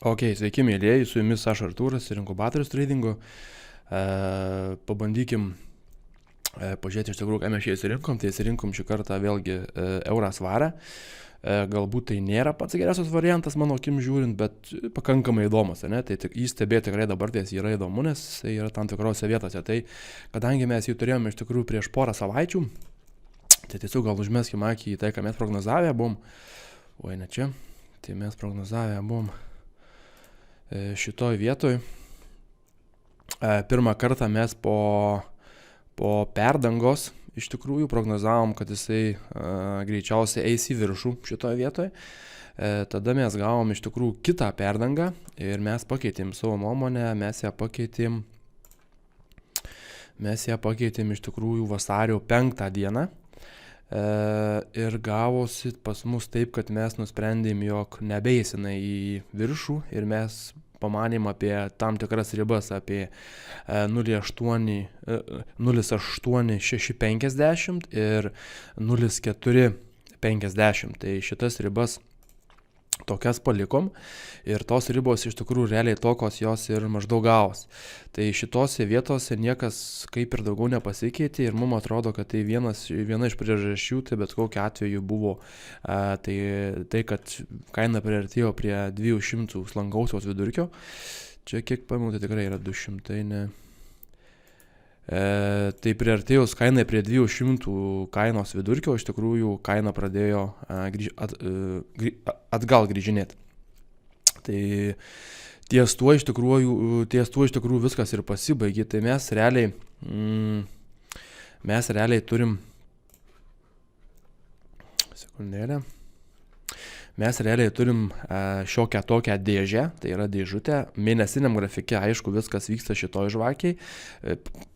Ok, sveiki mėlyjeji, su jumis aš Artūras ir Inkubatorius tradingo. Pabandykim pažiūrėti iš tikrųjų, ką mes čia įsirinkom. Tai įsirinkom šį kartą vėlgi eurą svarą. Galbūt tai nėra pats geriausias variantas mano akim žiūrint, bet pakankamai įdomus. Ne? Tai jį stebėti tikrai dabar ties yra įdomu, nes tai yra tam tikrose vietose. Tai kadangi mes jį turėjome iš tikrųjų prieš porą savaičių, tai tiesiog gal užmeskime akį į tai, ką mes prognozavę buvom. Oi, ne čia. Tai mes prognozavę buvom šitoj vietoj. Pirmą kartą mes po perdangos iš tikrųjų prognozavom, kad jisai greičiausiai eis į viršų šitoj vietoj. Tada mes gavom iš tikrųjų kitą perdangą ir mes pakeitėm savo nuomonę, mes ją pakeitėm iš tikrųjų vasario 5 dieną. Ir gavosi pas mus taip, kad mes nusprendėm, jog nebeisina į viršų ir mes pamanėm apie tam tikras ribas, apie 0,8650 ir 0,450. Tai šitas ribas tokias palikom ir tos ribos iš tikrųjų realiai tokios jos ir maždaug gavos. Tai šitose vietose niekas kaip ir daugiau nepasikeitė ir mums atrodo, kad tai viena iš priežasčių, tai bet kokiu atveju buvo tai, kad kaina priartėjo prie 200 slankausios vidurkio. Čia kiek pamenu, tai tikrai yra 200, ne. Tai priartėjus kainai prie 200 kainos vidurkio, iš tikrųjų kaina pradėjo atgal grįžinėti. Tai ties tuo iš tikrųjų viskas ir pasibaigė. Tai mes realiai turim sekundėlę. Mes realiai turim šiokią tokią dėžę, tai yra dėžutė. Mėnesiniam grafike, aišku, viskas vyksta šitoj žvakiai.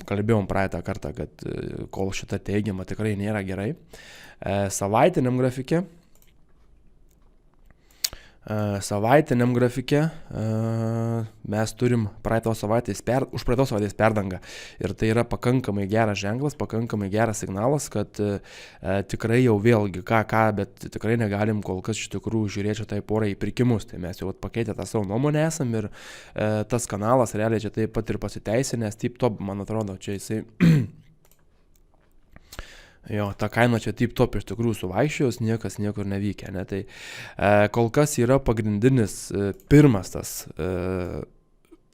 Kalbėjom praeitą kartą, kad kol šita teigiama tikrai nėra gerai. Savaitiniam grafike mes turim už praeitos savaitės perdangą. Ir tai yra pakankamai geras ženklas, pakankamai geras signalas, kad tikrai jau vėlgi bet tikrai negalim kol kas iš tikrųjų žiūrėti tai porai į pirkimus. Tai mes jau pakeitę tą savo nuomonę esam ir tas kanalas realiai čia taip pat ir pasiteisinęs, tip top, man atrodo, čia jisai jo, ta kaina čia tip top iš tikrųjų suvaikščios, niekas niekur nevykė, ne? Tai kol kas yra pagrindinis pirmas tas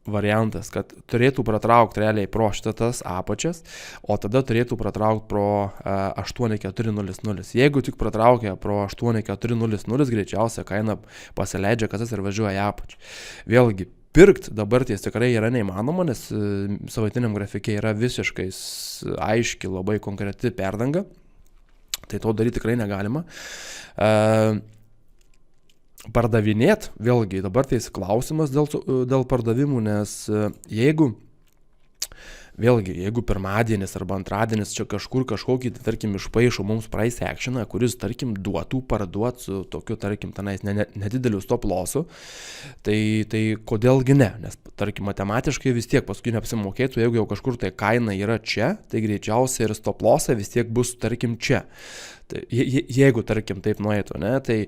variantas, kad turėtų pratraukti realiai pro šitas apačias, o tada turėtų pratraukti pro 8400. Jeigu tik pratraukia pro 8400, greičiausia kaina pasileidžia kasas ir važiuoja į apačią. Vėlgi, pirkt dabar ties tikrai yra neįmanoma, nes savaitiniam grafike yra visiškai aiški, labai konkreti perdanga. Tai to daryti tikrai negalima. Pardavinėt, vėlgi, dabar tai klausimas dėl pardavimų, nes jeigu pirmadienis arba antradienis čia kažkokį, tarkim, išpaišo mums price actioną, kuris, tarkim, duotų parduoti su tokiu, tarkim, tenais nedideliu stop lossu, tai kodėlgi ne? Nes, tarkim, matematiškai vis tiek paskui neapsimokėtų, jeigu jau kažkur tai kaina yra čia, tai greičiausiai ir stop lossai vis tiek bus, tarkim, čia. Tai, jeigu, tarkim, taip nueitų, ne? Tai,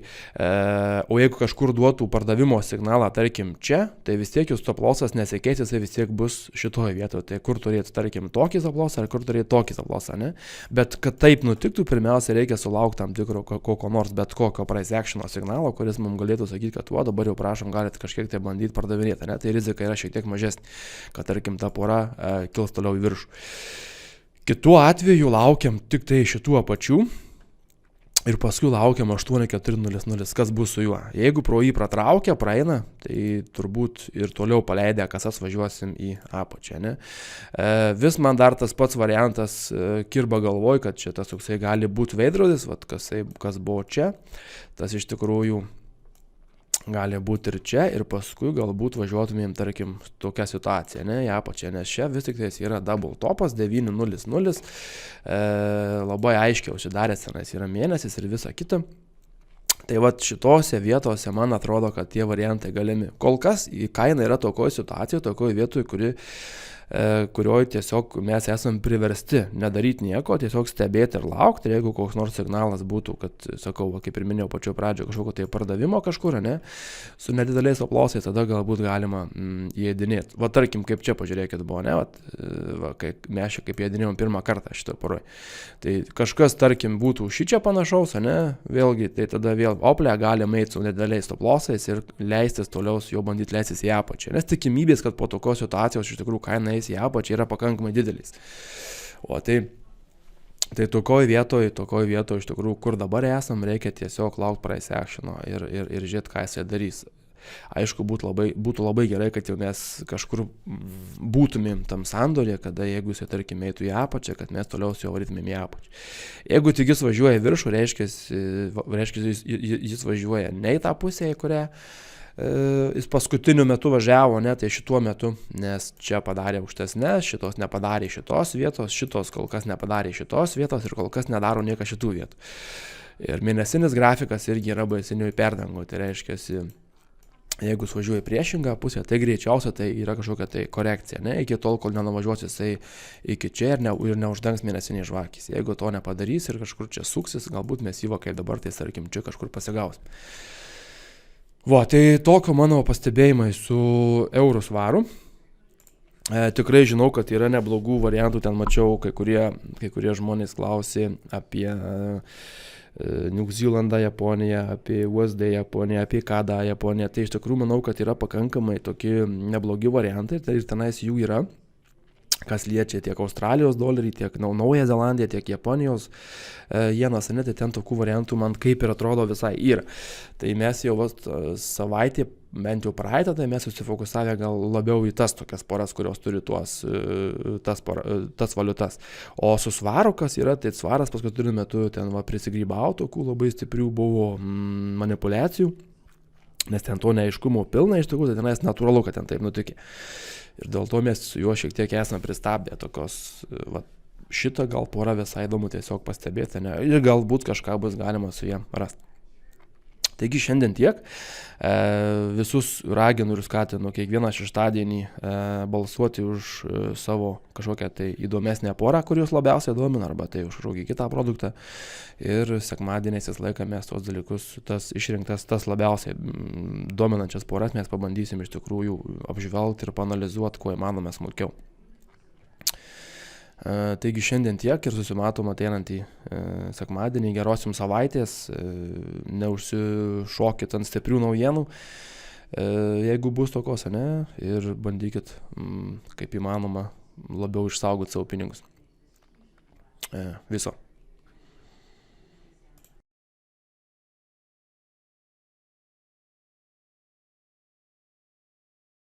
o jeigu kažkur duotų pardavimo signalą, tarkim, čia, tai vis tiek jų stop lossas nesikeis, jisai vis tiek bus šitoje vietoje. Tai kur turėtų, tarkim, tokį stop lossą, ar kur turėtų tokį stop lossą, ne? Bet kad taip nutiktų, pirmiausia, reikia sulaukti tam tikro kokio nors bet kokio price actiono signalo, kuris mums galėtų sakyti, kad dabar jau prašom, galite kažkiek tai bandyti pardavinėti, ne? Tai rizika yra šiek tiek mažesnė, kad, tarkim, ta pora kils toliau į viršų. Kitu atveju laukiam tik tai šitų apačių. Ir paskui laukiam 8400, kas bus su juo. Jeigu pro jį pratraukia, praeina, tai turbūt ir toliau paleidę kasas važiuosim į apačią, ne? Vis man dar tas pats variantas kirba galvoj, kad čia tas toksai gali būti veidrodis, kas buvo čia, tas iš tikrųjų gali būti ir čia, ir paskui galbūt važiuotumėm, tarkim, tokią situaciją, ne, į apačią, nes čia vis tik tais yra double topas, 900, labai aiškiai užsidaręs tenais yra mėnesis ir visa kita. Tai vat šitose vietose man atrodo, kad tie variantai galimi. Kol kas kaina yra tokioje situacijoje, tokioje vietoje, kuri kurioje tiesiog mes esam priversti nedaryti nieko, tiesiog stebėti ir laukti, ir jeigu koks nors signalas būtų, kad, sakau, kaip ir minėjau pačioje pradžioje, kažkokio tai pardavimo kažkur, ne, su nedideliais aplosais, tada galbūt galima įėdinėti. Va, tarkim, kaip čia pažiūrėkit buvo, ne, kai mes čia kaip įėdinėjom pirmą kartą šitą poroj. Tai kažkas, tarkim, būtų šičia panašaus, ne, vėlgi, tai tada vėl oplė galima eiti su nedideliais aplosais ir leistis toliau su juo bandyti leistis į apačią. Nes tikimybės, kad po tokios situacijos iš tikrųjų kaina eis į apačią yra pakankamai didelis. O tai tokoj vietoj iš tikrųjų, kur dabar esam, reikia tiesiog laukti price actiono ir žiūrėti, ką jisai darys. Aišku, būtų labai gerai, kad jau mes kažkur būtumėm tam sandorė, kada jeigu jisai, tarkim, eitų į apačią, kad mes toliau su juo varytumėm į apačią. Jeigu tik jis važiuoja į viršų, reiškia jis važiuoja ne į tą pusę, į kurią jis paskutiniu metu važiavo, ne, tai šituo metu, nes čia padarė aukštesnės, šitos nepadarė šitos vietos, šitos kol kas nepadarė šitos vietos ir kol kas nedaro nieko šitų vietų. Ir mėnesinis grafikas irgi yra baisinių perdangų, tai reiškia, jeigu jis važiuoja į priešingą pusę, tai greičiausia tai yra kažkokia tai korekcija, ne, iki tol, kol nenuvažiuos jisai iki čia ir neuždengs mėnesiniai žvakys. Jeigu to nepadarys ir kažkur čia suksis, galbūt mes jį kaip dabar, tai tarkim, čia kažkur pasigaus. Va, tai tokio mano pastebėjimai su eurų svaru. Tikrai žinau, kad yra neblogų variantų, ten mačiau, kai kurie žmonės klausė apie New Zealandą, Japoniją, apie USD Japoniją, apie KADA Japoniją. Tai iš tikrųjų manau, kad yra pakankamai tokie neblogi variantai, tai ir tenais jų yra. Kas liečia tiek Australijos dolerį, tiek Naująją Zelandiją, tiek Japonijos jenas, ne, tai ten tokių variantų man kaip ir atrodo visai yra. Tai mes jau savaitę, bent jau praeitą, tai mes susifokusavę gal labiau į tas tokias poras, kurios turi tas valiutas. O su svaru, kas yra, tai svaras paskutiniu metu ten prisigrybavo, tokių labai stiprių buvo manipulacijų, nes ten to neaiškumo pilna, iš tikrųjų, tai tenais natūralu, kad ten taip nutikė. Ir dėl to mes su juo šiek tiek esame pristabdę tokios, šitą gal porą visai įdomu tiesiog pastebėti, ne, ir galbūt kažką bus galima su jie rasti. Taigi šiandien tiek. Visus raginu ir skatinu kiekvieną šeštadienį balsuoti už savo kažkokią tai įdomesnę porą, kur jūs labiausiai domina, arba tai už kažkokį kitą produktą. Ir sekmadieniais visą laiką mes tos dalykus, tas išrinktas, tas labiausiai dominančias poras mes pabandysim iš tikrųjų apžvelgti ir paanalizuoti, kuo įmanome smulkiau. Taigi šiandien tiek ir susimatom ateinantį sekmadienį. Geros jums savaitės, neužsišokit ant stiprių naujienų, jeigu bus tokios, ne, ir bandykit kaip įmanoma labiau išsaugoti savo pinigus. Viso.